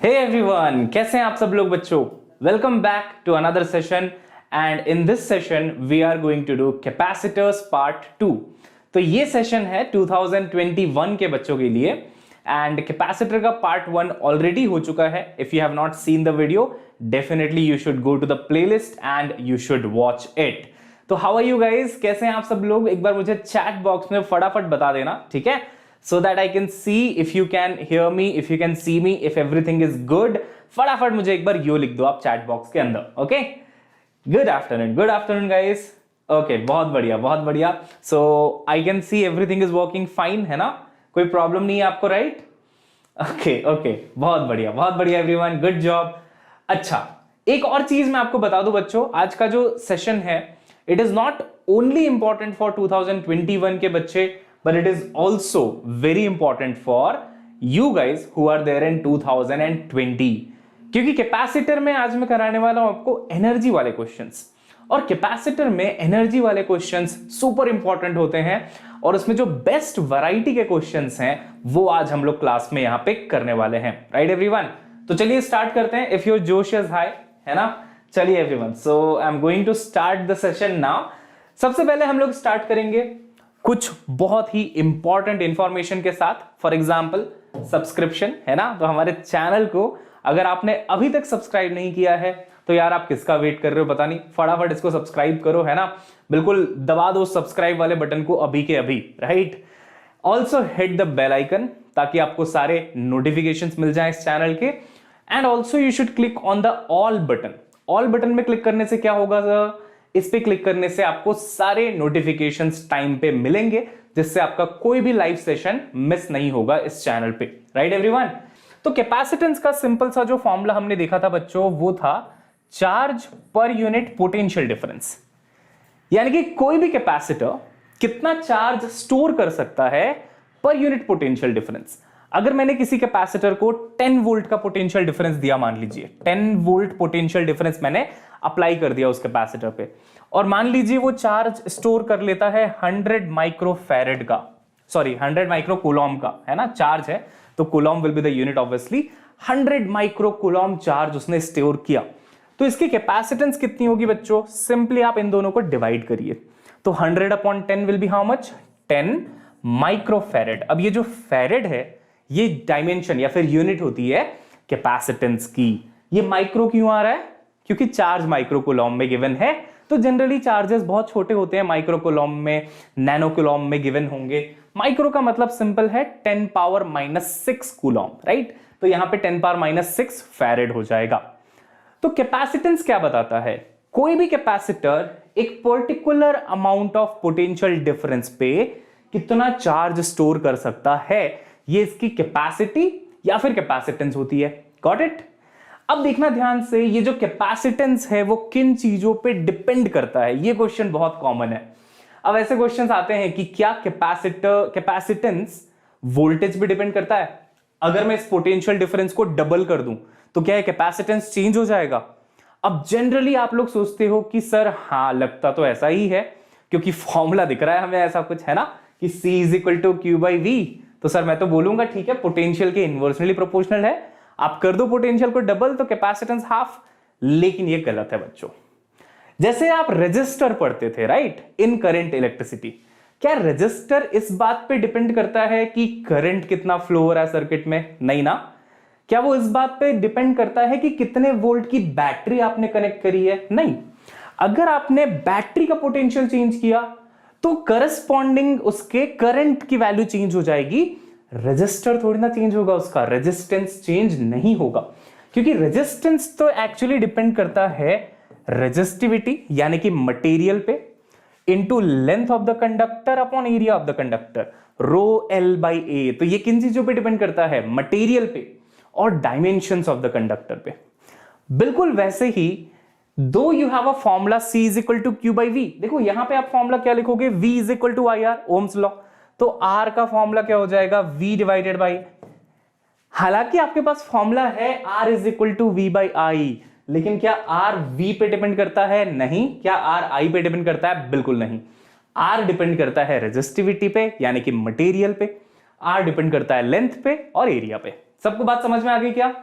Hey everyone, कैसे हैं आप सब लोग बच्चों। Welcome back to another session and in this session we are going to do capacitors part 2। तो ये सेशन है 2021 के बच्चों के लिए एंड कैपेसिटर का पार्ट 1 ऑलरेडी हो चुका है। If you have not seen the video definitely you should go to the playlist and you should watch it. तो हाउ आर यू गाइज, कैसे हैं आप सब लोग, एक बार मुझे चैट बॉक्स में फटाफट बता देना, ठीक है, so that I can see if you can hear me, if you can see me, if everything is good। फटाफट मुझे एक बार यो लिख दो आप चैट बॉक्स के अंदर। Okay, good afternoon guys. Okay, बहुत बढ़िया बहुत बढ़िया। So I can see everything is working fine, है ना, कोई प्रॉब्लम नहीं है आपको, राइट? ओके ओके, बहुत बढ़िया एवरीवन, गुड जॉब। अच्छा, एक और चीज मैं आपको बता दूं बच्चों, आज का जो सेशन है it is not only important for 2021 के बच्चे, but it is also very important for you guys who are there in 2020, क्योंकि कैपेसिटर में आज मैं कराने वाला हूं आपको एनर्जी वाले क्वेश्चंस, और कैपेसिटर में एनर्जी वाले क्वेश्चंस सुपर इंपॉर्टेंट होते हैं, और उसमें जो बेस्ट वैरायटी के क्वेश्चंस हैं वो आज हम लोग क्लास में यहां पे करने वाले हैं, राइट एवरीवन? तो चलिए स्टार्ट करते हैं। इफ योर जोश इज हाई, है ना, चलिए everyone, so I am going to start the session now. सबसे पहले हम लोग स्टार्ट करेंगे कुछ बहुत ही इंपॉर्टेंट इंफॉर्मेशन के साथ। फॉर एग्जाम्पल सब्सक्रिप्शन, है ना, तो हमारे चैनल को अगर आपने अभी तक सब्सक्राइब नहीं किया है तो यार आप किसका वेट कर रहे हो, पता नहीं, फटाफट इसको सब्सक्राइब करो, है ना, बिल्कुल दबा दो सब्सक्राइब वाले बटन को अभी के अभी, right? Also hit the bell icon ताकि आपको सारे नोटिफिकेशंस मिल जाएं इस चैनल के, and also you should click on the all button. All button में क्लिक करने से क्या होगा सर, इस पे क्लिक करने से आपको सारे नोटिफिकेशंस टाइम पे मिलेंगे, जिससे आपका कोई भी लाइव सेशन मिस नहीं होगा इस चैनल पे, राइट एवरीवन? तो कैपेसिटेंस का सिंपल सा जो फॉर्मूला हमने देखा था बच्चों वो था charge per unit potential difference, यानी कि कोई भी कैपेसिटर कितना चार्ज स्टोर कर सकता है पर यूनिट पोटेंशियल डिफरेंस। अगर मैंने किसी कैपेसिटर को 10 वोल्ट का पोटेंशियल डिफरेंस दिया, मान लीजिए 10 वोल्ट पोटेंशियल डिफरेंस मैंने अप्लाई कर दिया उस कैपेसिटर पे, और मान लीजिए वो चार्ज स्टोर कर लेता है 100 माइक्रोफैरेड का, सॉरी 100 माइक्रो कूलॉम का, है ना, चार्ज है तो Coulomb will be the unit obviously. 100 micro Coulomb charge उसने स्टोर किया, तो इसकी कैपेसिटेंस कितनी होगी बच्चों? सिंपली आप इन दोनों को डिवाइड करिए, तो 100/10 will be how much? 10 microfarad. अब ये जो फैरेड है ये डायमेंशन या फिर यूनिट होती है कैपेसिटेंस की। ये माइक्रो क्यों आ रहा है? क्योंकि चार्ज माइक्रो कूलॉम में गिवन है, तो जनरली चार्जेस बहुत छोटे होते हैं, माइक्रो कूलॉम में, नैनो कूलॉम में गिवन होंगे। माइक्रो का मतलब सिंपल है 10⁻⁻6 कूलॉम, राइट? तो यहां पे 10⁻⁻6 फैरेड हो जाएगा। तो कैपेसिटेंस क्या बताता है? कोई भी कैपेसिटर एक particular amount of potential difference पे कितना चार्ज स्टोर कर सकता है, ये इसकी कैपेसिटी या फिर कैपेसिटेंस होती है। Got it? अब देखना ध्यान से, ये जो कैपेसिटेंस है वो किन चीजों पे डिपेंड करता है, ये क्वेश्चन बहुत कॉमन है। अब ऐसे क्वेश्चंस आते हैं कि क्या कैपेसिटेंस वोल्टेज पे डिपेंड करता है? अगर मैं इस पोटेंशियल डिफरेंस को डबल कर दूं तो क्या कैपेसिटेंस चेंज हो जाएगा? अब जनरली आप लोग सोचते हो कि सर हाँ, लगता तो ऐसा ही है, क्योंकि फॉर्मूला दिख रहा है हमें ऐसा कुछ, है ना, कि C = Q/V। तो सर मैं तो बोलूंगा ठीक है, पोटेंशियल के इन्वर्सली प्रोपोर्शनल है, आप कर दो पोटेंशियल को डबल तो कैपेसिटेंस हाफ। लेकिन ये गलत है बच्चों। जैसे आप रेजिस्टर पढ़ते थे, राइट, इन करंट इलेक्ट्रिसिटी, क्या रेजिस्टर इस बात पे डिपेंड करता है कि करंट कितना फ्लो हो रहा है सर्किट में? नहीं ना। क्या वो इस बात पे डिपेंड करता है कि कितने वोल्ट की बैटरी आपने कनेक्ट करी है? नहीं। अगर आपने बैटरी का पोटेंशियल चेंज किया तो करस्पॉन्डिंग उसके करंट की वैल्यू चेंज हो जाएगी, रेजिस्टर थोड़ी ना चेंज होगा, उसका रेजिस्टेंस चेंज नहीं होगा, क्योंकि रेजिस्टेंस तो एक्चुअली डिपेंड करता है रेजिस्टिविटी यानी कि मटेरियल पे into length of the conductor upon area of the conductor, ρL/A। तो ये किन चीजों पे डिपेंड करता है? मटेरियल पे और डायमेंशंस ऑफ द कंडक्टर पे। बिल्कुल वैसे ही दो you have a formula C = Q/V, देखो यहां पे आप फॉर्मूला क्या लिखोगे? V = IR, Ohm's law. तो R का फॉर्मूला क्या हो जाएगा? V/, हालांकि आपके पास फॉर्मूला है R = V/I, लेकिन क्या R V पे डिपेंड करता है? नहीं। क्या R I पे डिपेंड करता है? बिल्कुल नहीं। R डिपेंड करता है रेजिस्टिविटी पे यानी कि मटेरियल पे, R डिपेंड करता है लेंथ पे और एरिया पे। सबको बात समझ में आ गई क्या?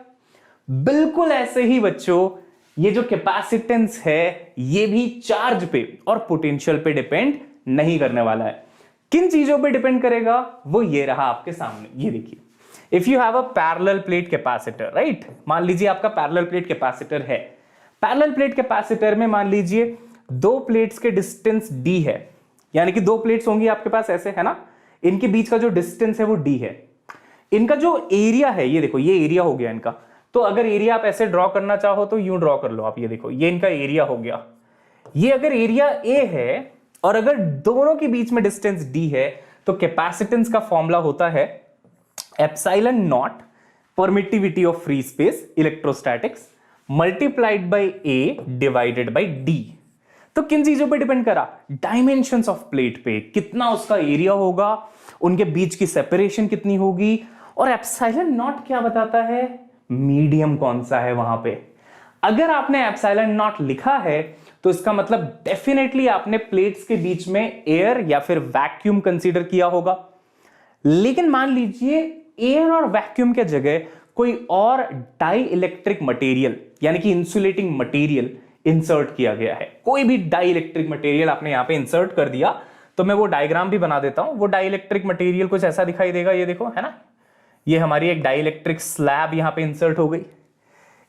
बिल्कुल ऐसे ही बच्चों ये जो कैपेसिटेंस है ये भी चार्ज पे और पोटेंशियल पे डिपेंड नहीं करने वाला है। किन चीजों पे डिपेंड करेगा वो ये रहा आपके सामने, ये देखिए। If you have a parallel plate capacitor, right, मान लीजिए आपका पैरेलल प्लेट कैपेसिटर है। पैरेलल प्लेट कैपेसिटर में मान लीजिए दो प्लेट्स के डिस्टेंस d है, यानी कि दो प्लेट्स होंगी आपके पास ऐसे, है ना, इनके बीच का जो डिस्टेंस है वो d है। इनका जो एरिया है, ये देखो, ये एरिया हो गया इनका। तो अगर एरिया आप ऐसे ड्रॉ करना चाहो तो यूं ड्रॉ कर लो आप, ये देखो, ये इनका एरिया हो गया। ये अगर एरिया a है और अगर दोनों के बीच में डिस्टेंस d है तो कैपेसिटेंस का फॉर्मूला होता है epsilon not, permittivity of free space, electrostatics, multiplied by a divided by d। तो किन चीजों पे डिपेंड करा? डायमेंशंस ऑफ प्लेट पे, कितना उसका एरिया होगा, उनके बीच की सेपरेशन कितनी होगी, और एप्सिलॉन नॉट क्या बताता है? मीडियम कौन सा है वहां पे। अगर आपने एप्सिलॉन नॉट लिखा है तो इसका मतलब डेफिनेटली आपने प्लेट्स के बीच में एयर या फिर वैक्यूम कंसीडर किया होगा। लेकिन मान लीजिए एयर और वैक्यूम के जगह कोई और डाई इलेक्ट्रिक मटेरियल यानी कि इंसुलेटिंग मटेरियल इंसर्ट किया गया है। कोई भी डाई इलेक्ट्रिक मटेरियल आपने यहां पे इंसर्ट कर दिया, तो मैं वो डायग्राम भी बना देता हूं। वो डाई इलेक्ट्रिक मटेरियल कुछ ऐसा दिखाई देगा, ये देखो, है ना, ये हमारी एक डाई इलेक्ट्रिक स्लैब यहां पे इंसर्ट हो गई।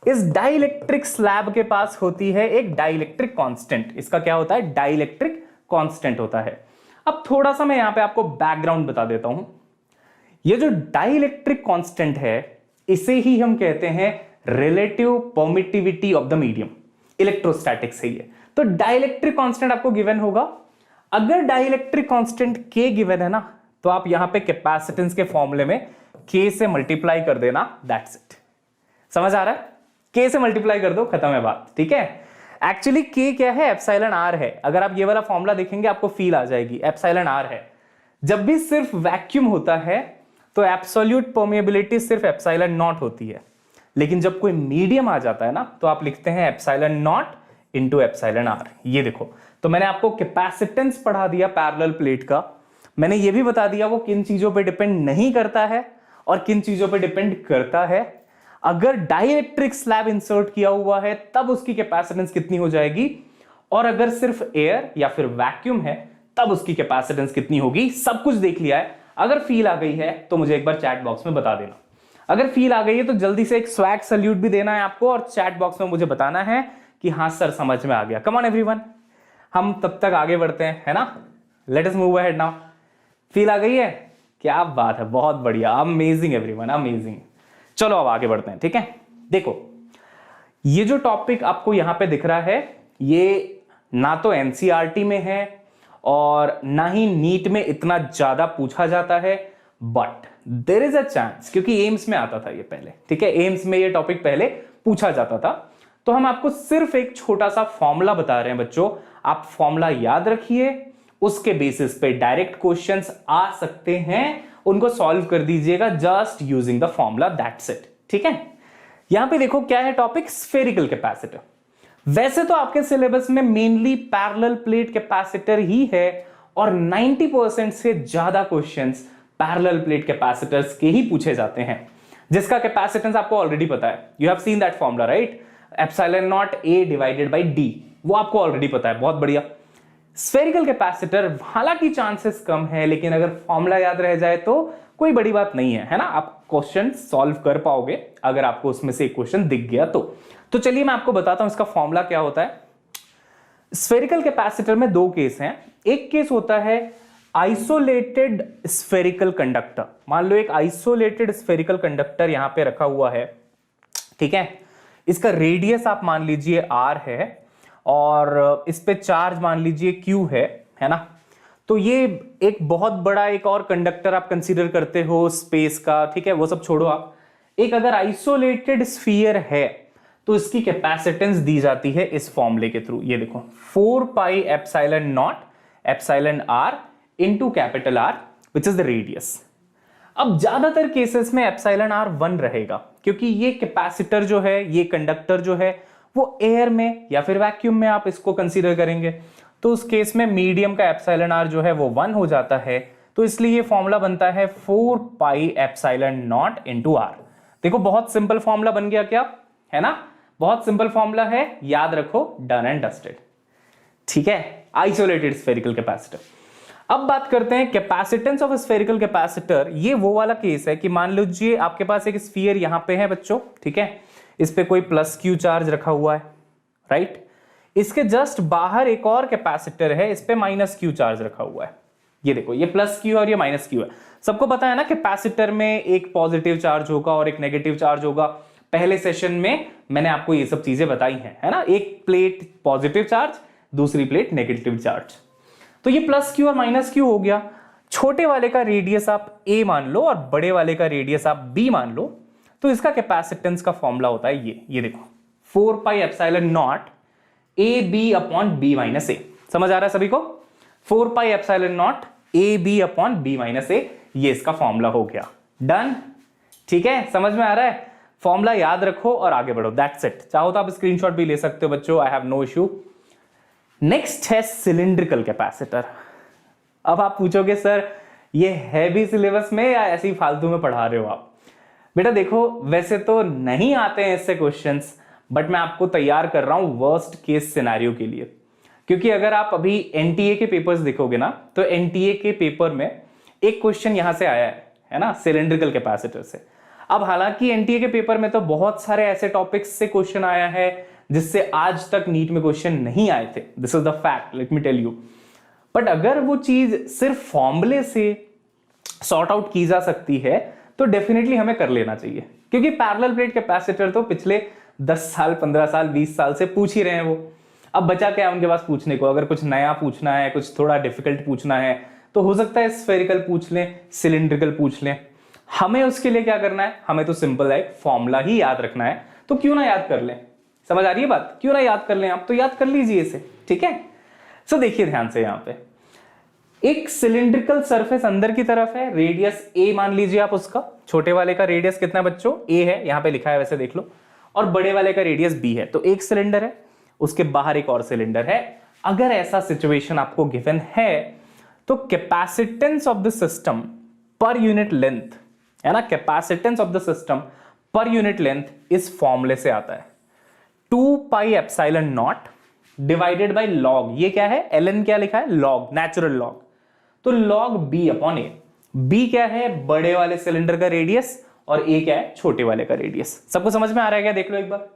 इस डाई इलेक्ट्रिक स्लैब के पास होती है एक डाई इलेक्ट्रिक कांस्टेंट। इसका क्या होता है? डाई इलेक्ट्रिक कांस्टेंट होता है। अब थोड़ा सा मैं यहां पे आपको बैकग्राउंड बता देता हूं। ये जो डाई इलेक्ट्रिक कांस्टेंट है इसे ही हम कहते हैं relative permittivity of the medium, electrostatics है ये। तो डाई इलेक्ट्रिक कांस्टेंट आपको गिवन होगा। अगर dielectric constant k given है ना, तो आप यहां पे कैपेसिटेंस के फॉर्मूले में k से मल्टीप्लाई कर देना, दैट्स इट। समझ आ रहा है? k से मल्टीप्लाई कर दो, खत्म है बात, ठीक है। एक्चुअली k क्या है? एप्सिलॉन r है। अगर आप ये वाला फॉर्मूला देखेंगे आपको फील आ जाएगी, एप्सिलॉन r है। जब भी सिर्फ वैक्यूम होता है तो एब्सोल्यूट परमेबिलिटी सिर्फ एप्सिलॉन नॉट होती है, लेकिन जब कोई मीडियम आ जाता है ना तो आप लिखते हैं epsilon naught into epsilon r। ये देखो, तो मैंने आपको कैपेसिटेंस पढ़ा दिया पैरेलल प्लेट का। मैंने ये भी बता दिया वो किन चीजों पे डिपेंड नहीं करता है और किन चीजों पे डिपेंड करता है। अगर डाइइलेक्ट्रिक स्लैब इंसर्ट किया हुआ है तब उसकी कैपेसिटेंस कितनी हो जाएगी, और अगर सिर्फ एयर या फिर वैक्यूम है तब उसकी कैपेसिटेंस कितनी होगी। सब कुछ देख लिया है। अगर फील आ गई है तो मुझे एक बार चैट बॉक्स में बता देना। अगर फील आ गई है तो जल्दी से एक स्वैग सल्यूट भी देना है आपको और चैट बॉक्स में मुझे बताना है कि हाँ सर समझ में आ गया। कम ऑन एवरीवन, हम तब तक आगे बढ़ते हैं, है ना। Let us move ahead now. Feel आ गई है? क्या बात है, बहुत बढ़िया, अमेजिंग एवरीवन, अमेजिंग। चलो अब आगे बढ़ते हैं, ठीक है। देखो, ये जो टॉपिक आपको यहां पे दिख रहा है ये ना तो एनसीईआरटी में है और ना ही नीट में इतना ज्यादा पूछा जाता है, but there is a chance, क्योंकि एम्स में आता था ये पहले, ठीक है। एम्स में ये टॉपिक पहले पूछा जाता था। तो हम आपको सिर्फ एक छोटा सा फॉर्मूला बता रहे हैं बच्चों, आप फॉर्मूला याद रखिए, उसके बेसिस पे डायरेक्ट क्वेश्चंस आ सकते हैं, उनको सॉल्व कर दीजिएगा just using the formula, that's it, ठीक है। यहां पे देखो क्या है टॉपिक, स्फेरिकल कैपेसिटर। वैसे तो आपके सिलेबस में मेनली पैरेलल प्लेट कैपेसिटर ही है और 90% से ज्यादा क्वेश्चंस पैरेलल प्लेट कैपेसिटर्स के ही पूछे जाते हैं, जिसका कैपेसिटेंस आपको ऑलरेडी पता है। You have seen that formula, right, epsilon not a divided by d, वो आपको ऑलरेडी पता है, बहुत बढ़िया। स्फेरिकल कैपेसिटर हालांकि चांसेस कम है, लेकिन अगर फॉर्मूला याद रह जाए तो कोई बड़ी बात नहीं है, है ना। आप क्वेश्चन सॉल्व कर पाओगे अगर आपको उसमें से एक क्वेश्चन दिख गया तो चलिए मैं आपको बताता हूं इसका फॉर्मूला क्या होता है। स्फेरिकल कैपेसिटर में दो केस हैं। एक केस होता है आइसोलेटेड स्फेरिकल कंडक्टर। मान लो एक आइसोलेटेड स्फेरिकल कंडक्टर यहां पे रखा हुआ है, ठीक है। इसका रेडियस आप मान लीजिए r है और इस पे चार्ज मान लीजिए q है ना। तो ये एक बहुत बड़ा एक और कंडक्टर आप कंसीडर करते हो स्पेस का, ठीक है, वो सब छोड़ो आप। एक अगर आइसोलेटेड स्फीयर है तो इसकी कैपेसिटेंस दी जाती है इस फॉर्मूले के थ्रू। ये देखो 4 pi epsilon not epsilon r into capital R which is the radius. अब ज्यादातर केसेस में एप्सिलॉन r 1 रहेगा, क्योंकि ये कैपेसिटर जो है, ये कंडक्टर जो है वो एयर में या फिर वैक्यूम में आप इसको कंसीडर करेंगे, तो उस केस में मीडियम का एप्सिलॉन r जो है वो 1 हो जाता है। तो इसलिए ये फॉर्मूला बनता है 4 pi epsilon not into r। देखो बहुत सिंपल फॉर्मूला बन गया क्या, है ना, बहुत सिंपल फॉर्मूला है, याद रखो, डन एंड डस्टेड। ठीक है, आइसोलेटेड स्फेरिकल कैपेसिटर। अब बात करते हैं कैपेसिटेंस ऑफ स्फेरिकल कैपेसिटर। ये वो वाला केस है कि मान लीजिए आपके पास एक स्फीयर यहां पे है बच्चों, ठीक है, इस पे कोई प्लस क्यू चार्ज रखा हुआ है, राइट, इसके जस्ट बाहर एक और कैपेसिटर है, इस पे माइनस क्यू चार्ज रखा हुआ है। ये देखो, ये प्लस क्यू और ये माइनस क्यू है। सबको पता है ना, कैपेसिटर में एक पॉजिटिव चार्ज होगा और एक नेगेटिव चार्ज होगा। पहले सेशन में मैंने आपको ये सब चीजें बताई हैं, है ना, एक प्लेट पॉजिटिव चार्ज, दूसरी प्लेट नेगेटिव चार्ज। तो ये प्लस क्यू और माइनस क्यू हो गया। छोटे वाले का रेडियस आप ए मान लो और बड़े वाले का रेडियस आप बी मान लो, तो इसका कैपेसिटेंस का फॉर्मूला होता है ये देखो, 4 pi epsilon naught A B upon B minus A. समझ आ रहा है सभी को? 4 pi epsilon naught A B upon B minus A, ये इसका फॉर्मूला हो गया। डन, ठीक है, समझ में आ रहा है? फॉर्मूला याद रखो और आगे बढ़ो, दैट्स इट। चाहो तो आप स्क्रीनशॉट भी ले सकते हो बच्चों, I have no issue. Next है सिलिंड्रिकल कैपेसिटर। अब आप पूछोगे सर ये है भी सिलेबस में या ऐसे ही फालतू में पढ़ा रहे हो आप? बेटा देखो, वैसे तो नहीं आते हैं इससे क्वेश्चंस, बट मैं आपको तैयार कर रहा हूं वर्स्ट केस सिनेरियो के लिए। क्योंकि अगर आप अभी एनटीए के पेपर्स देखोगे ना, तो एनटीए के पेपर में एक क्वेश्चन यहां से आया है ना, सिलिंड्रिकल कैपेसिटर से। अब हालांकि एनटीए के पेपर में तो बहुत सारे ऐसे टॉपिक्स से क्वेश्चन आया है जिससे आज तक नीट में क्वेश्चन नहीं आए थे, this is the fact, let me tell you. But अगर वो चीज सिर्फ फॉर्मूले से सॉर्ट आउट की जा सकती है तो डेफिनेटली हमें कर लेना चाहिए, क्योंकि पैरेलल प्लेट कैपेसिटर तो पिछले 10 साल 15 साल 20 साल से पूछ ही रहे हैं वो। अब बचा क्या उनके पास पूछने को? अगर कुछ नया पूछना है, कुछ थोड़ा डिफिकल्ट पूछना है, तो हो सकता है स्फेरिकल पूछ लें, सिलिंड्रिकल पूछ लें। हमें उसके लिए क्या करना है? हमें तो सिंपल है, फॉर्मूला ही याद रखना है। तो क्यों ना याद कर लें? समझ आ रही है बात? क्यों ना याद कर लें आप, तो याद कर लीजिए इसे, ठीक है। सो देखिए ध्यान से, यहां पे एक सिलिंड्रिकल सरफेस अंदर की तरफ है, रेडियस ए मान लीजिए आप उसका। छोटे वाले का रेडियस कितना बच्चों? ए है, यहां पे लिखा है वैसे देख लो। और बड़े वाले का रेडियस बी है। तो एक सिलेंडर है, उसके बाहर एक और सिलेंडर है। अगर ऐसा सिचुएशन आपको गिवन है तो capacitance of the system per unit length, है ना, capacitance of the system per unit length इस फॉर्मूले से आता है, 2 pi epsilon not divided by log. ये क्या है? ln क्या लिखा है? Log, natural log. तो लॉग बी अपॉन ए। बी क्या है? बड़े वाले सिलेंडर का रेडियस, और ए क्या है? छोटे वाले का रेडियस। सबको समझ में आ रहा है क्या? देख लो एक बार,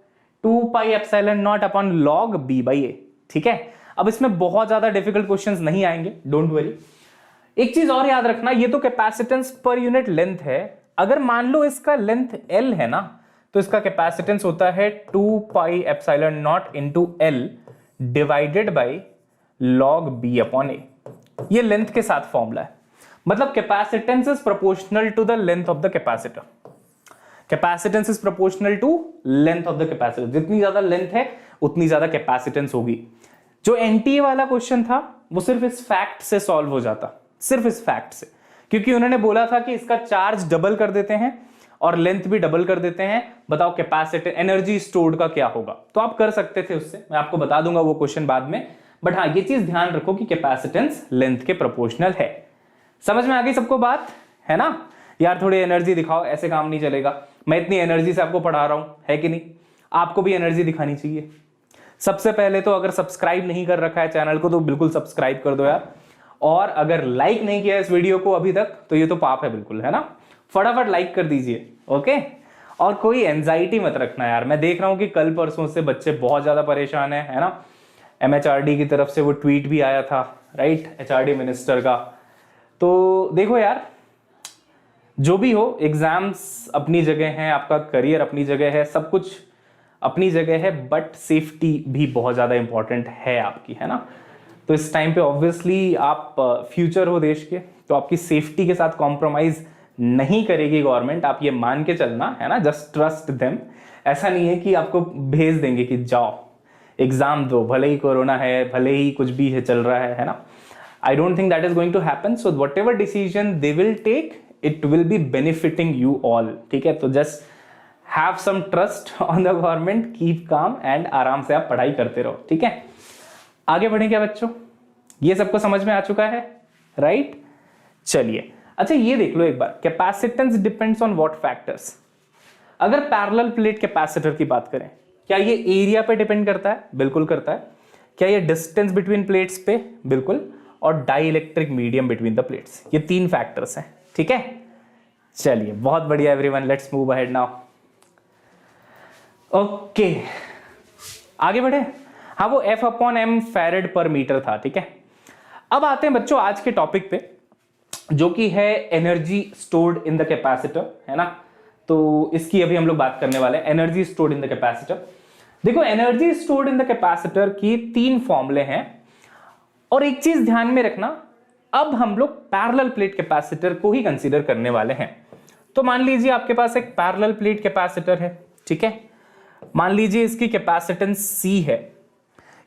2 pi epsilon naught upon log B by A, ठीक है। अब इसमें बहुत ज्यादा डिफिकल्ट क्वेश्चंस नहीं आएंगे, डोंट वरी। एक चीज और याद रखना, ये तो कैपेसिटेंस पर यूनिट लेंथ है। अगर मान लो इसका लेंथ एल है ना, तो इसका कैपेसिटेंस होता है 2 pi epsilon naught into L divided by log B upon A. ये लेंथ के साथ फॉर्मूला है, मतलब capacitance is proportional to the length of the capacitor. Capacitance is proportional to length of the capacitor. जितनी ज्यादा length है उतनी ज्यादा कैपेसिटेंस होगी। जो एनटीए वाला क्वेश्चन था वो सिर्फ इस फैक्ट से सॉल्व हो जाता, सिर्फ इस फैक्ट से, क्योंकि उन्होंने बोला था कि इसका चार्ज डबल कर देते हैं और लेंथ भी डबल कर देते हैं। बताओ कैपेसिटर एनर्जी स्टोर्ड का क्या होगा? तो आप कर सकते थे उससे, मैं आपको बता दूंगा वो क्वेश्चन बाद में। बट हाँ, ये चीज ध्यान रखो कि कैपेसिटेंस लेंथ के प्रोपोर्शनल है। समझ में आ गई सबको बात, है ना? यार थोड़ी एनर्जी दिखाओ, ऐसे काम नहीं चलेगा। मैं इतनी एनर्जी से आपको पढ़ा रहा हूं, है कि नहीं? आपको भी एनर्जी दिखानी चाहिए। सबसे पहले तो अगर सब्सक्राइब नहीं कर रखा है चैनल को तो बिल्कुल सब्सक्राइब कर दो यार। और अगर लाइक नहीं किया इस वीडियो को अभी तक तो ये तो पाप है बिल्कुल, है ना? फटाफट लाइक कर दीजिए, ओके। और कोई एंजाइटी मत रखना यार, मैं देख रहा हूं कि कल परसों से बच्चे बहुत ज्यादा परेशान है ना? एमएचआरडी की तरफ से वो ट्वीट भी आया था, राइट, एचआरडी मिनिस्टर का। तो देखो यार, जो भी हो, एग्जाम्स अपनी जगह हैं, आपका करियर अपनी जगह है, सब कुछ अपनी जगह है, बट सेफ्टी भी बहुत ज्यादा इंपॉर्टेंट है आपकी, है ना? तो इस टाइम पे ऑब्वियसली आप फ्यूचर हो देश के, तो आपकी सेफ्टी के साथ कॉम्प्रोमाइज नहीं करेगी गवर्नमेंट, आप ये मान के चलना, है ना? Just trust them. ऐसा नहीं है कि आपको भेज देंगे कि जाओ एग्जाम दो, भले ही कोरोना है, भले ही कुछ भी है चल रहा है ना? I don't think that is going to happen. So whatever decision they will take, it will be benefiting you all, ठीक है? तो just have some trust on the government, keep calm and आराम से आप पढ़ाई करते रहो, ठीक है? आगे बढ़े क्या बच्चों? ये सबको समझ में आ चुका है, राइट? चलिए, अच्छा ये देख लो एक बार, capacitance depends on what factors. अगर पैरेलल प्लेट कैपेसिटर की बात करें, क्या ये एरिया पे डिपेंड करता है? बिल्कुल करता है। क्या ये डिस्टेंस बिटवीन प्लेट्स पे? बिल्कुल। और dielectric medium between the plates, ये 3 फैक्टर्स हैं। ठीक है, चलिए बहुत बढ़िया everyone, let's move ahead now. Okay, आगे बढ़े। हाँ, वो F/m फैरेड पर मीटर था। ठीक है, अब आते हैं बच्चों आज के टॉपिक पे, जो कि है energy stored in the capacitor, है ना। तो इसकी अभी हम लोग बात करने वाले हैं, energy stored in the capacitor. देखो, energy stored in the capacitor की 3 फॉर्मूले हैं, और एक चीज ध्यान में रखना, अब हम लोग पैरेलल प्लेट कैपेसिटर को ही कंसीडर करने वाले हैं। तो मान लीजिए आपके पास एक पैरेलल प्लेट कैपेसिटर है। ठीक है, मान लीजिए इसकी कैपेसिटेंस C है।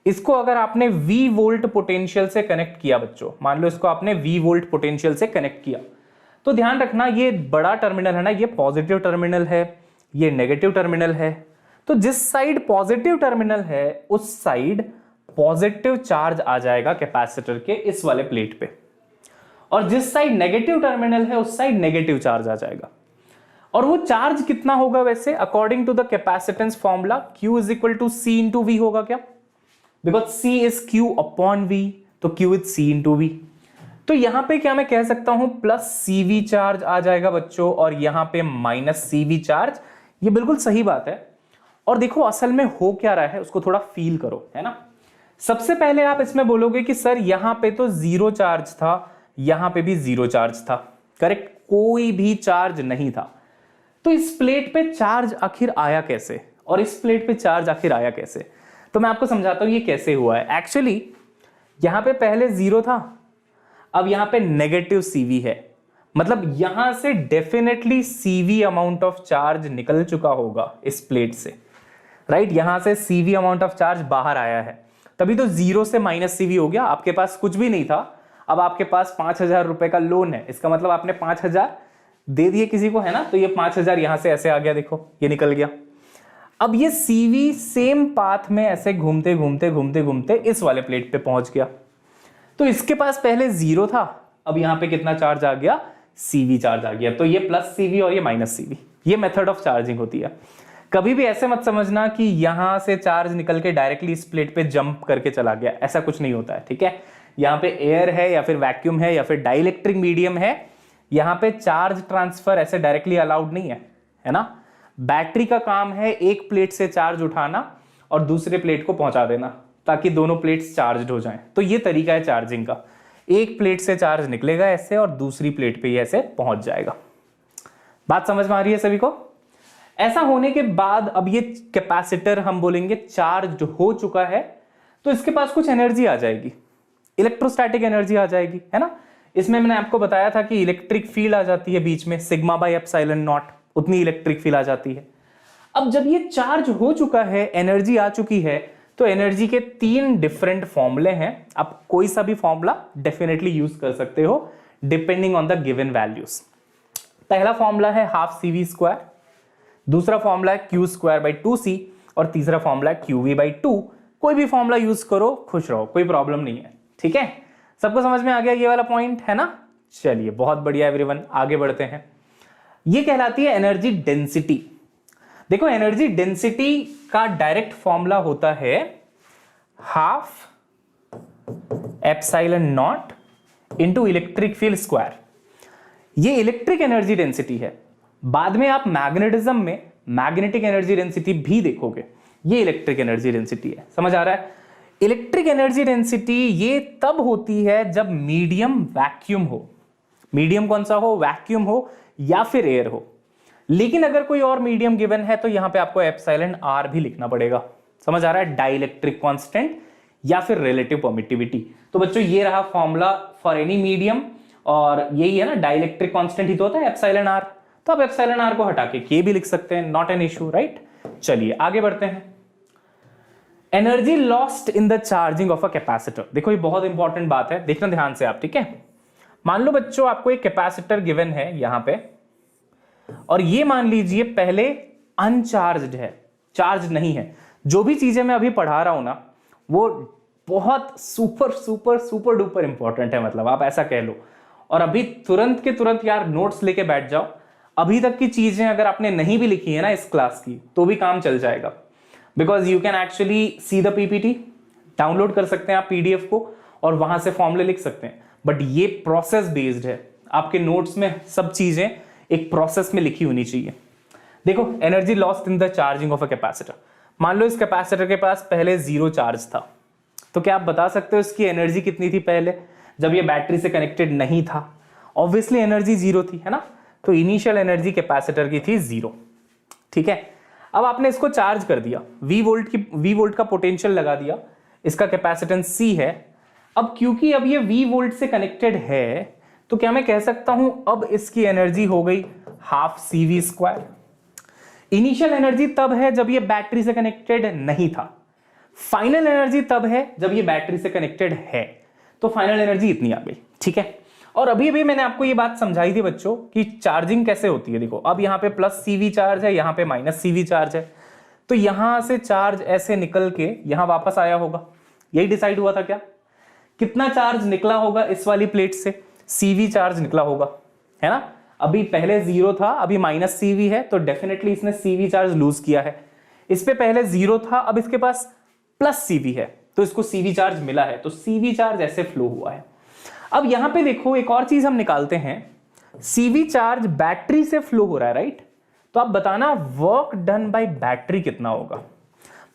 इसको अगर आपने V वोल्ट पोटेंशियल से कनेक्ट किया बच्चों, मान लो इसको आपने V वोल्ट पोटेंशियल से कनेक्ट किया, तो ध्यान रखना ये बड़ा टर्मिनल है ना, ये पॉजिटिव टर्मिनल है, ये नेगेटिव टर्मिनल है। तो जिस साइड पॉजिटिव टर्मिनल है उस साइड पॉजिटिव चार्ज आ जाएगा कैपेसिटर के इस वाले प्लेट पे, और जिस साइड नेगेटिव टर्मिनल है उस साइड नेगेटिव चार्ज आ जाएगा। और वो चार्ज कितना होगा वैसे, according to the capacitance formula, Q is equal to C into V होगा क्या, because C is Q upon V, तो Q is C into V। तो यहां पे क्या मैं कह सकता हूं, प्लस CV चार्ज आ जाएगा बच्चों, और यहां पे माइनस CV चार्ज। ये बिल्कुल सही बात है। और देखो असल में हो क्या रहा है उसको थोड़ा फील करो, है ना। सबसे पहले आप इसमें बोलोगे कि सर यहां पे तो 0 चार्ज था, यहां पे भी 0 चार्ज था, करेक्ट, कोई भी चार्ज नहीं था। तो इस प्लेट पे चार्ज आखिर आया कैसे, और इस प्लेट पे चार्ज आखिर आया कैसे? तो मैं आपको समझाता हूं ये कैसे हुआ है। एक्चुअली यहां पे पहले 0 था, अब यहां पे नेगेटिव CV है, मतलब यहां से definitely CV amount of charge निकल चुका होगा इस प्लेट से, राइट। यहां से CV अमाउंट ऑफ चार्ज बाहर आया है, तभी तो 0 से माइनस CV हो गया। आपके पास कुछ भी नहीं था, अब आपके पास 5,000 रुपए का लोन है, इसका मतलब आपने 5,000 दे दिए किसी को, है ना। तो ये 5,000 यहां से ऐसे आ गया, देखो ये निकल गया। अब ये CV सेम पाथ में ऐसे घूमते घूमते घूमते घूमते इस वाले प्लेट पे पहुंच गया। तो इसके पास पहले 0 था, अब यहां पे कितना चार्ज आ गया, CV चार्ज आ गया। तो ये प्लस CV और ये माइनस CV, ये मेथड ऑफ चार्जिंग होती है। कभी भी ऐसे मत समझना कि यहां से चार्ज निकल के डायरेक्टली इस प्लेट पे जंप करके चला गया, ऐसा कुछ नहीं होता है। ठीक है, यहां पे एयर है या फिर वैक्यूम है या फिर डाइलेक्ट्रिक मीडियम है, यहां पे चार्ज ट्रांसफर ऐसे डायरेक्टली अलाउड नहीं है, है ना। बैटरी का काम है एक प्लेट से चार्ज उठाना और दूसरे प्लेट को पहुंचा देना, ताकि दोनों प्लेट्स चार्ज हो जाएं। तो ये तरीका है चार्जिंग का, एक प्लेट से चार्ज निकलेगा ऐसे और दूसरी प्लेट पे ये ऐसे पहुंच जाएगा। बात समझ में आ रही है सभी को? ऐसा होने के बाद अब ये कैपेसिटर हम बोलेंगे चार्ज हो चुका है, तो इसके पास कुछ एनर्जी आ जाएगी, इलेक्ट्रोस्टैटिक एनर्जी आ जाएगी, है ना। इसमें मैंने आपको बताया था कि इलेक्ट्रिक फील्ड आ जाती है बीच में, सिग्मा बाय एप्सिलॉन नॉट, उतनी इलेक्ट्रिक फील्ड आ जाती है। अब जब ये चार्ज हो चुका है, एनर्जी आ चुकी है, तो एनर्जी के 3 डिफरेंट फॉर्मूले हैं। आप कोई सा भी फॉर्मूला डेफिनेटली यूज कर सकते हो depending on the given values. पहला फॉर्मूला है हाफ CV², दूसरा फॉर्मूला है Q²/2C, और तीसरा फॉर्मूला है QV/2। कोई भी फॉर्मूला यूज करो, खुश रहो, कोई प्रॉब्लम नहीं है। ठीक है, सबको समझ में आ गया ये वाला पॉइंट, है ना। चलिए बहुत बढ़िया एवरीवन, आगे बढ़ते हैं। ये कहलाती है एनर्जी डेंसिटी। देखो, एनर्जी डेंसिटी का डायरेक्ट फॉर्मूला होता है half epsilon naught into electric field square. ये इलेक्ट्रिक एनर्जी डेंसिटी है। बाद में आप मैग्नेटिज्म में मैग्नेटिक एनर्जी डेंसिटी भी देखोगे, ये इलेक्ट्रिक एनर्जी डेंसिटी है। समझ आ रहा है? इलेक्ट्रिक एनर्जी डेंसिटी ये तब होती है जब मीडियम वैक्यूम हो। मीडियम कौन सा हो? वैक्यूम हो या फिर एयर हो। लेकिन अगर कोई और मीडियम गिवन है तो यहां पे आपको एप्सिलॉन R भी लिखना पड़ेगा। समझ आ रहा है? डाइलेक्ट्रिक कांस्टेंट या फिर रिलेटिव परमिटिविटी। तो बच्चों ये रहा फॉर्मूला फॉर एनी मीडियम, और यही है ना, डाइलेक्ट्रिक कांस्टेंट ही तो होता है एप्सिलॉन R। तो आप एप्सिलॉन R को हटा के K भी लिख सकते हैं, नॉट एन इश्यू, राइट। चलिए आगे बढ़ते हैं। Energy lost in the charging of a capacitor. देखो ये बहुत इंपॉर्टेंट बात है, देखना ध्यान से आप, ठीक है। मान लो बच्चों आपको एक कैपेसिटर गिवन है यहां पे, और ये मान लीजिए पहले अनचार्ज्ड है, चार्ज नहीं है। जो भी चीजें मैं अभी पढ़ा रहा हूं ना, वो बहुत super super super duper important है, मतलब आप ऐसा कह लो। और अभी तुरंत के तुरंत यार नोट्स लेके बैठ जाओ। अभी तक की चीजें अगर आपने नहीं भी लिखी है ना इस क्लास की तो भी काम चल जाएगा, because you can actually see the PPT, download कर सकते हैं आप पीडीएफ को और वहां से फॉर्मूले लिख सकते हैं। बट ये प्रोसेस बेस्ड है, आपके नोट्स में सब चीजें एक प्रोसेस में लिखी होनी चाहिए। देखो, energy lost in the charging of a capacitor. मान लो इस कैपेसिटर के पास पहले 0 चार्ज था, तो क्या आप बता सकते हो इसकी एनर्जी कितनी थी पहले जब ये बैटरी से कनेक्टेड नहीं था? ऑब्वियसली एनर्जी 0 थी, है ना? तो इनिशियल एनर्जी कैपेसिटर की थी 0। ठीक है, अब आपने इसको चार्ज कर दिया, V वोल्ट का पोटेंशियल लगा दिया, इसका कैपेसिटेंस C है। अब क्योंकि अब ये V वोल्ट से कनेक्टेड है, तो क्या मैं कह सकता हूं अब इसकी एनर्जी हो गई हाफ CV²। इनिशियल एनर्जी तब है जब ये बैटरी से कनेक्टेड नहीं था, फाइनल एनर्जी तब है जब ये बैटरी से कनेक्टेड है, तो फाइनल एनर्जी इतनी आ गई। ठीक है, और अभी अभी मैंने आपको ये बात समझाई थी बच्चों कि चार्जिंग कैसे होती है। देखो, अब यहाँ पे प्लस CV चार्ज है, यहाँ पे माइनस CV चार्ज है, तो यहां से चार्ज ऐसे निकल के यहां वापस आया होगा। यही डिसाइड हुआ था क्या? कितना चार्ज निकला होगा इस वाली प्लेट से? CV चार्ज निकला होगा, है ना? अभी पहले 0 था, अभी माइनस CV है, तो डेफिनेटली इसने CV चार्ज लूज किया है। इस पे पहले 0 था, अब इसके पास प्लस CV है, तो इसको CV चार्ज मिला है, तो CV चार्ज ऐसे फ्लो हुआ है। अब यहां पे देखो, एक और चीज हम निकालते हैं, CV चार्ज बैटरी से फ्लो हो रहा है, राइट? तो आप बताना वर्क डन बाय बैटरी कितना होगा,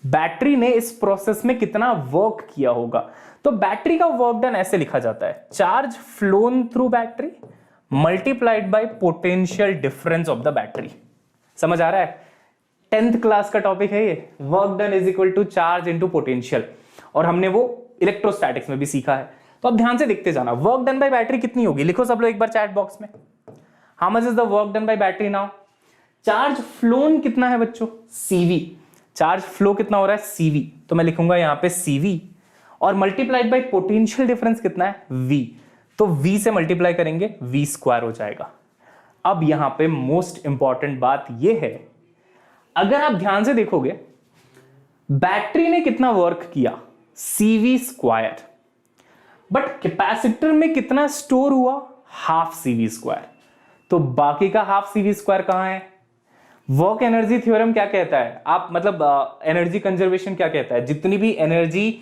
बैटरी ने इस प्रोसेस में कितना वर्क किया होगा। तो बैटरी का वर्क डन ऐसे लिखा जाता है, charge phloem through battery multiplied by potential difference of the battery. समझ आ रहा है? 10th क्लास का टॉपिक है ये, work done is equal to charge into potential, और हमने वो इलेक्ट्रोस्टैटिक्स में भी सीखा है। तो अब ध्यान से देखते जाना, वर्क डन बाय बैटरी कितनी होगी? लिखो सब लोग एक बार चैट बॉक्स में, how much is the work done by battery now? Charge phloem कितना है बच्चों? CV। चार्ज फ्लो कितना हो रहा है? CV। तो मैं लिखूंगा यहां पे CV, और मल्टीप्लाइड बाय पोटेंशियल डिफरेंस कितना है? V। तो V से मल्टीप्लाई करेंगे, V² हो जाएगा। अब यहां पे मोस्ट इंपॉर्टेंट बात यह है, अगर आप ध्यान से देखोगे बैटरी ने कितना वर्क किया? CV², बट कैपेसिटर में कितना स्टोर हुआ? Half CV²। तो बाकी का हाफ CV² कहां है? वर्क एनर्जी थ्योरम क्या कहता है, आप मतलब एनर्जी कंजर्वेशन क्या कहता है? जितनी भी एनर्जी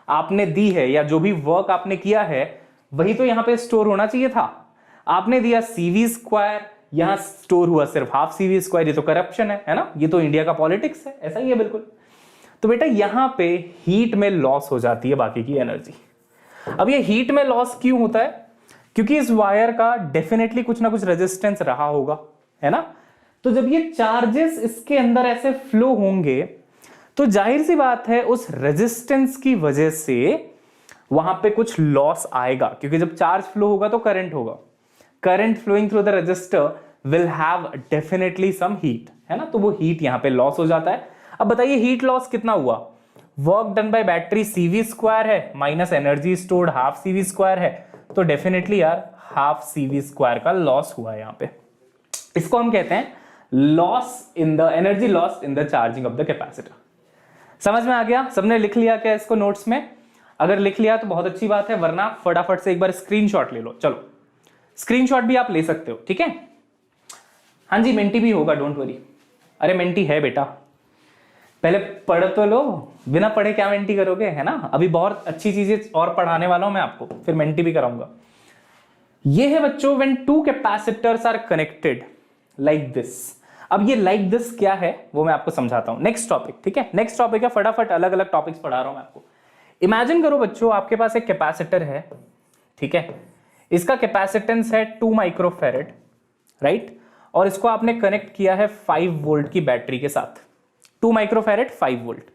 आपने दी है या जो भी वर्क आपने किया है, वही तो यहां पे स्टोर होना चाहिए था। आपने दिया CV², यहां स्टोर हुआ सिर्फ हाफ CV²। ये तो करप्शन है ना? ये तो इंडिया का पॉलिटिक्स है, ऐसा ही है बिल्कुल। तो बेटा यहां पे हीट में लॉस हो जाती है बाकी की एनर्जी। अब ये हीट में लॉस क्यों होता है? क्योंकि इस वायर का डेफिनेटली कुछ ना कुछ रेजिस्टेंस रहा होगा, है ना? तो जब ये चार्जेस इसके अंदर ऐसे फ्लो होंगे, तो जाहिर सी बात है उस रेजिस्टेंस की वजह से वहां पे कुछ लॉस आएगा, क्योंकि जब चार्ज फ्लो होगा तो करंट होगा। Current flowing through the resistor will have definitely some heat, है ना? तो वो हीट यहां पे लॉस हो जाता है। अब बताइए हीट लॉस कितना हुआ? Work done by battery CV² है, minus energy stored half CV² है, तो डेफिनेटली यार हाफ CV² का लॉस हुआ है यहां पे। इसको हम कहते हैं loss in the energy loss in the charging of the capacitor. समझ में आ गया? सबने लिख लिया क्या इसको नोट्स में? अगर लिख लिया तो बहुत अच्छी बात है, वरना फटाफट से एक बार स्क्रीनशॉट ले लो। चलो, स्क्रीनशॉट भी आप ले सकते हो, ठीक है? हाँ जी, मेंटी भी होगा, डोंट वरी। अरे मेंटी है बेटा, पहले पढ़ तो लो, बिना पढ़े क्या मेंटी करोगे, है ना? अभी बहुत अच्छी चीजें और पढ़ाने वाला हूं मैं आपको, फिर मेंटी भी कराऊंगा। ये है बच्चों when two capacitors are connected like this. अब ये लाइक दिस क्या है वो मैं आपको समझाता हूं नेक्स्ट टॉपिक, ठीक है? नेक्स्ट टॉपिक है, फटाफट अलग अलग टॉपिक्स पढ़ा रहा हूं मैं आपको। इमेजिन करो बच्चों, आपके पास एक कैपेसिटर है, ठीक है? इसका कैपेसिटेंस है 2 माइक्रोफैरेड, राइट? और इसको आपने कनेक्ट किया है 5 वोल्ट की बैटरी के साथ। 2 माइक्रोफैरेड 5 वोल्ट।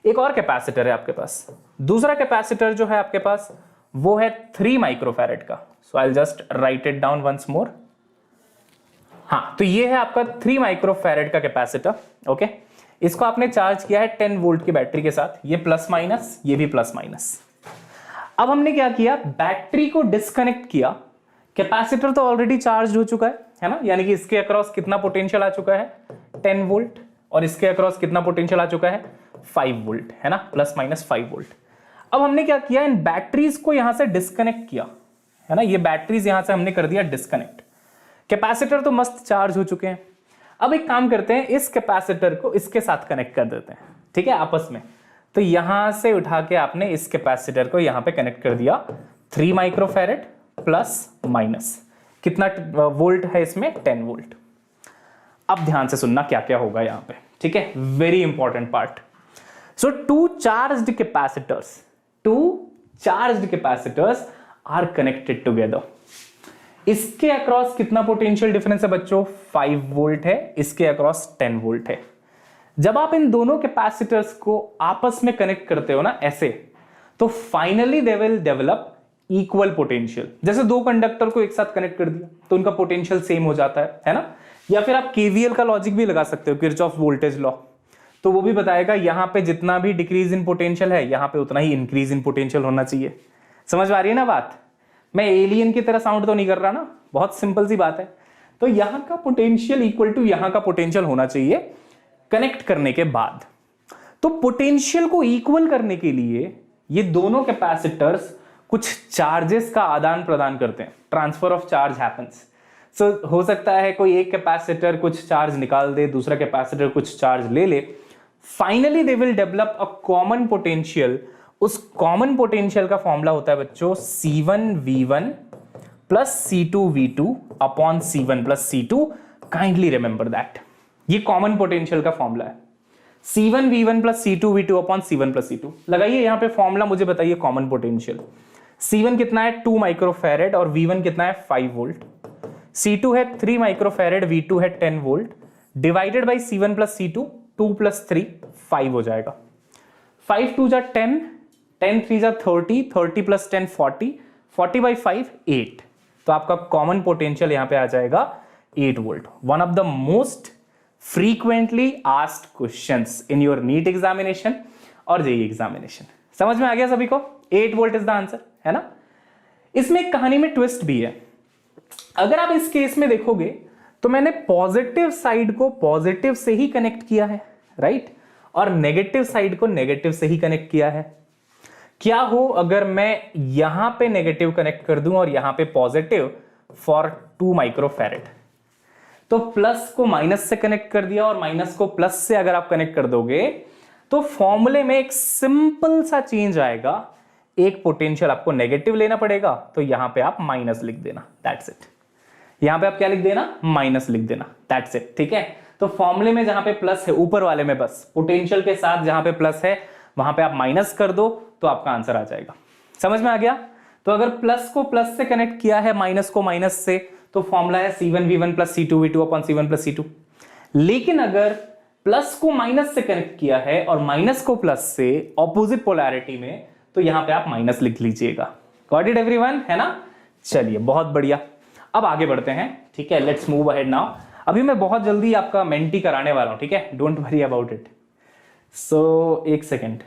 एक और कैपेसिटर है आपके पास, दूसरा कैपेसिटर जो है आपके पास वो है 3 माइक्रोफैरेड का। So I will just write it down once more. हाँ, तो ये है आपका 3 माइक्रोफैरेड का कैपेसिटर, ओके? इसको आपने चार्ज किया है 10 वोल्ट की बैटरी के साथ, ये प्लस माइनस, ये भी प्लस माइनस। अब हमने क्या किया, बैटरी को डिस्कनेक्ट किया। कैपेसिटर तो ऑलरेडी चार्ज हो चुका है ना? यानी कि इसके अक्रॉस कितना पोटेंशियल आ चुका है? 10 वोल्ट। और इसके अक्रॉस कितना पोटेंशियल आ चुका है? 5 वोल्ट, है ना? Plus minus 5 volt. अब हमने क्या किया, इन बैटरीज को यहां से डिस्कनेक्ट किया, है ना? ये बैटरीज यहां से हमने कर दिया डिस्कनेक्ट। कैपेसिटर तो मस्त चार्ज हो चुके हैं। अब एक काम करते हैं, इस कैपेसिटर को इसके साथ कनेक्ट कर देते हैं, ठीक है, आपस में। तो यहां से उठा के आपने इस कैपेसिटर को यहां पे कनेक्ट कर दिया, 3 माइक्रोफैरेड प्लस माइनस, कितना वोल्ट है इसमें, 10 वोल्ट। अब ध्यान से सुनना क्या क्या होगा यहां पे, ठीक है, very important part. So two charged capacitors are connected together. इसके अक्रॉस कितना पोटेंशियल डिफरेंस है बच्चों, 5 वोल्ट है, इसके अक्रॉस 10 वोल्ट है। जब आप इन दोनों कैपेसिटर्स को आपस में कनेक्ट करते हो ना ऐसे, तो finally they will develop equal potential. जैसे दो कंडक्टर को एक साथ कनेक्ट कर दिया तो उनका पोटेंशियल सेम हो जाता है ना। या फिर आप केवीएल का लॉजिक भी लगा सकते हो, किरचॉफ वोल्टेज लॉ, तो वो भी बताएगा यहां पे जितना भी डिक्रीज इन पोटेंशियल है, यहां पे उतना ही इंक्रीज इन पोटेंशियल होना चाहिए। समझ में आ रही है ना बात? मैं एलियन की तरह साउंड तो नहीं कर रहा ना, बहुत सिंपल सी बात है। तो यहां का पोटेंशियल इक्वल टू यहां का पोटेंशियल होना चाहिए कनेक्ट करने के बाद। तो पोटेंशियल को इक्वल करने के लिए ये दोनों कैपेसिटर्स कुछ चार्जेस का आदान प्रदान करते हैं, ट्रांसफर ऑफ चार्ज हैपेंस। सो हो सकता है कोई एक कैपेसिटर कुछ चार्ज निकाल दे, दूसरा कैपेसिटर कुछ चार्ज ले ले, finally they will develop a common potential. उस कॉमन पोटेंशियल का फॉर्मूला होता है बच्चों C1V1 plus C2V2 upon C1 plus C2। Kindly remember that, ये कॉमन पोटेंशियल का फॉर्मूला है, C1V1 plus C2V2 upon C1 plus C2। लगाइए यहां पे फॉर्मूला, मुझे बताइए कॉमन पोटेंशियल। C1 कितना है, 2 माइक्रोफैरेड, और V1 कितना है, 5 वोल्ट। C2 है 3 माइक्रोफैरेड, V2 है 10 volt, divided by C1 plus C2, 2 plus 3 5 हो जाएगा। 5 2 जा 10, 10 3 जा 30, 30 प्लस 10 40, 40 बाई 5 8। तो आपका कॉमन पोटेंशियल यहां पे आ जाएगा 8 volt. One of the most frequently asked questions in your NEET examination और जेईई एग्जामिनेशन। समझ में आ गया सभी को? 8 वोल्ट इज द आंसर, है ना। इसमें एक कहानी में ट्विस्ट भी है। अगर आप इस केस में देखोगे तो मैंने पॉजिटिव साइड को पॉजिटिव से ही कनेक्ट किया है, राइट, और नेगेटिव साइड को नेगेटिव से ही कनेक्ट किया है। क्या हो अगर मैं यहां पे नेगेटिव कनेक्ट कर दूं और यहां पे पॉजिटिव फॉर 2 माइक्रोफैरेड? तो प्लस को माइनस से कनेक्ट कर दिया और माइनस को प्लस से अगर आप कनेक्ट कर दोगे तो फॉर्मूले में एक सिंपल सा चेंज आएगा। एक पोटेंशियल आपको नेगेटिव लेना पड़ेगा, तो यहां पे आप माइनस लिख देना, दैट्स इट। यहां पे आप क्या लिख देना, माइनस लिख देना, दैट्स इट, ठीक है। तो फॉर्मूले में जहां पे प्लस है, ऊपर वाले में बस पोटेंशियल के साथ जहां पे प्लस है वहां पे आप माइनस कर दो तो आपका आंसर आ जाएगा। समझ में आ गया? तो अगर प्लस को प्लस से कनेक्ट किया है, माइनस को माइनस से, तो फॉर्मूला है C1V1 plus C2V2 upon C1 plus C2। लेकिन अगर प्लस को माइनस से कनेक्ट किया है और माइनस को प्लस से ऑपोजिट पोलैरिटी में, तो यहां पे आप माइनस लिख लीजिएगा। गॉट इट एवरीवन, है ना। चलिए बहुत बढ़िया, अब आगे बढ़ते हैं, ठीक है। Let's move ahead now. अभी मैं बहुत जल्दी आपका मेंटी कराने वाला हूं, ठीक है, डोंट वरी अबाउट इट। सो एक सेकेंड।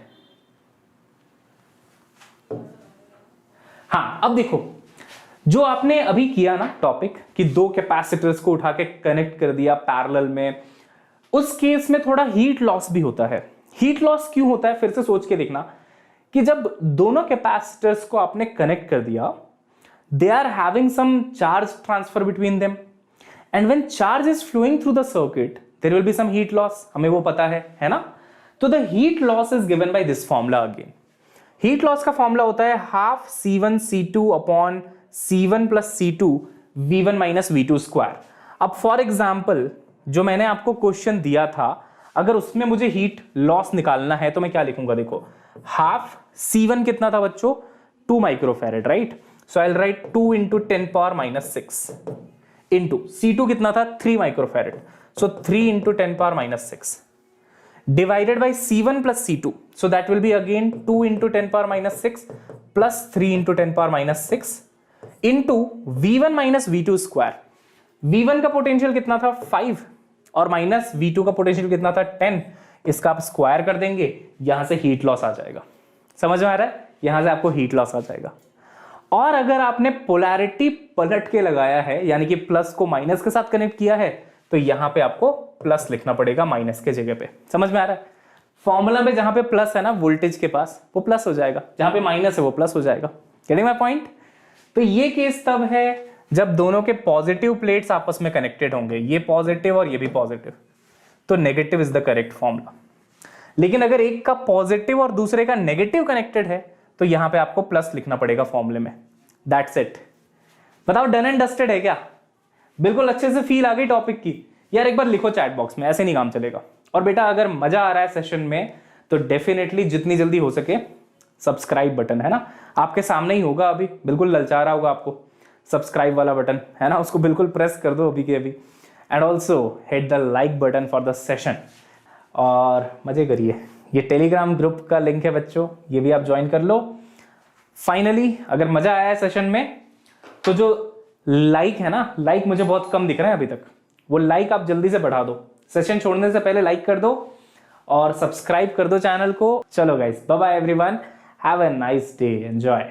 हाँ, अब देखो जो आपने अभी किया ना टॉपिक कि दो कैपेसिटर्स को उठा के कनेक्ट कर दिया पैरेलल में, उस केस में थोड़ा हीट लॉस भी होता है। हीट लॉस क्यों होता है, फिर से सोच के देखना कि जब दोनों कैपेसिटर्स को आपने कनेक्ट कर दिया, they are having some charge transfer between them, and when charge is flowing through the circuit there will be some heat loss, हमें वो पता है ना। तो the heat loss is given by this formula again. Heat loss का formula होता है half C1 C2 upon C1 plus C2 V1 minus V2 square. अब फॉर एग्जाम्पल जो मैंने आपको क्वेश्चन दिया था, अगर उसमें मुझे हीट लॉस निकालना है तो मैं क्या लिखूंगा, देखो हाफ C1 कितना था बच्चों, 2 microfarad, right. So I will write 2 into 10 power minus 6 into C2 कितना था, 3 microfarad, so 3 into 10 power minus 6 divided by C1 plus C2, so that will be again 2 into 10 power minus 6 plus 3 into 10 power minus 6 into V1 minus V2 square। V1 का potential कितना था, 5, और minus V2 का potential कितना था, 10। इसका आप square कर देंगे, यहां से हीट लॉस आ जाएगा। समझ में आ रहा है? यहां से आपको हीट लॉस आ जाएगा। और अगर आपने पोलैरिटी पलट के लगाया है, यानी कि प्लस को माइनस के साथ कनेक्ट किया है, तो यहां पे आपको प्लस लिखना पड़ेगा माइनस के जगह पे। समझ में आ रहा है? फॉर्मूला में जहां पे प्लस है ना वोल्टेज के पास, वो प्लस हो जाएगा, जहां पे माइनस है वो प्लस हो जाएगा। Getting my point? तो ये केस तब है जब दोनों के पॉजिटिव प्लेट्स आपस में कनेक्टेड होंगे, ये पॉजिटिव और ये भी पॉजिटिव, तो negative is the correct formula. लेकिन अगर एक का पॉजिटिव और दूसरे का नेगेटिव कनेक्टेड है तो यहां पे आपको प्लस लिखना पड़ेगा फॉर्मूले में। That's it. बताओ डन एंड डस्टेड है क्या? बिल्कुल अच्छे से फील आ गई टॉपिक की? यार एक बार लिखो चैट बॉक्स में, ऐसे नहीं काम चलेगा। और बेटा अगर मजा आ रहा है सेशन में तो डेफिनेटली जितनी जल्दी हो सके सब्सक्राइब बटन है ना, आपके सामने ही होगा, अभी बिल्कुल ललचा रहा होगा आपको, सब्सक्राइब वाला बटन है ना, उसको बिल्कुल प्रेस कर दो अभी के अभी। And also hit the like button for the session और मजे करिए। ये टेलीग्राम ग्रुप का लिंक है बच्चों, ये भी आप ज्वाइन कर लो। फाइनली अगर मजा आया है सेशन में तो जो लाइक है ना, लाइक मुझे बहुत कम दिख रहा है अभी तक, वो लाइक आप जल्दी से बढ़ा दो। सेशन छोड़ने से पहले लाइक कर दो और सब्सक्राइब कर दो चैनल को। चलो guys, bye bye everyone, have a nice day, enjoy.